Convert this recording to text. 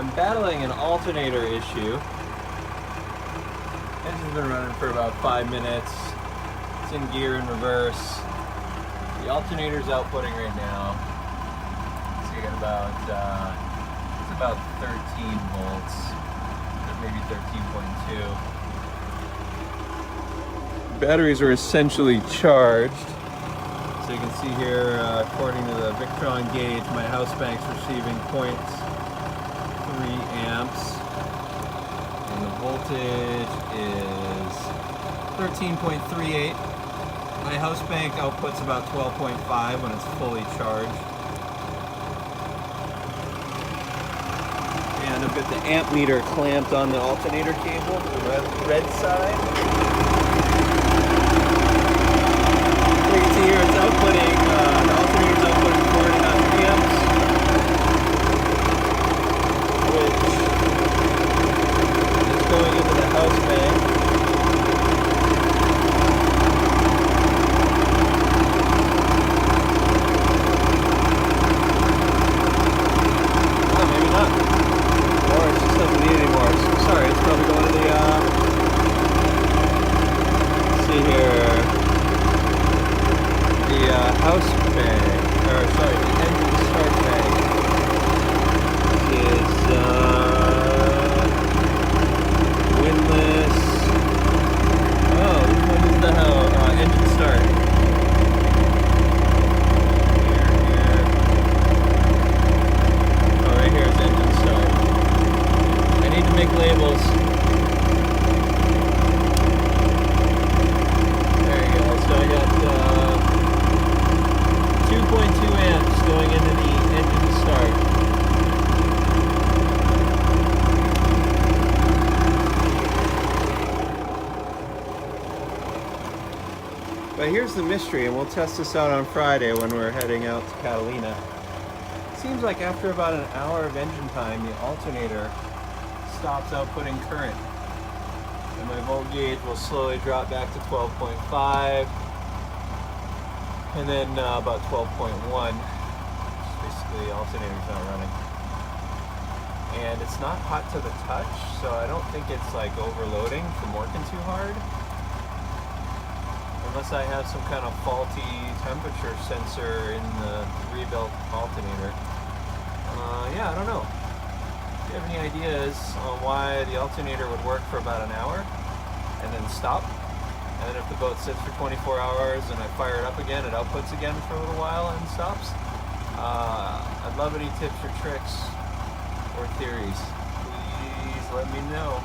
I'm battling an alternator issue. Engine's been running for about 5 minutes. It's in gear in reverse. The alternator's outputting right now. So you got it's about 13 volts, or maybe 13.2. Batteries are essentially charged. So you can see here, according to the Victron gauge, my house bank's receiving 0.3 amps. And the voltage is 13.38. My house bank outputs about 12.5 when it's fully charged. And I've got the amp meter clamped on the alternator cable, the red side. You can see here it's outputting, the alternator's outputting 4.5 amps, which is going into the house bank. Oh, maybe not. Or it just doesn't need any more. Sorry, it's probably going to the, let's see here. The house bank, or sorry, the engine start bank is windless. Oh, which one is the engine start? Here. Oh, right here is engine start. I need to make labels. There you go. So I got 2.2 amps going into the engine start. But here's the mystery, and we'll test this out on Friday when we're heading out to Catalina. It seems like after about an hour of engine time, the alternator stops outputting current. And my volt gauge will slowly drop back to 12.5. And then about 12.1, basically the alternator's not running. And it's not hot to the touch, so I don't think it's like overloading from working too hard. Unless I have some kind of faulty temperature sensor in the rebuilt alternator. Yeah, I don't know. If you have any ideas on why the alternator would work for about an hour and then stop? And then if the boat sits for 24 hours and I fire it up again, it outputs again for a little while and stops. I'd love any tips or tricks or theories. Please let me know.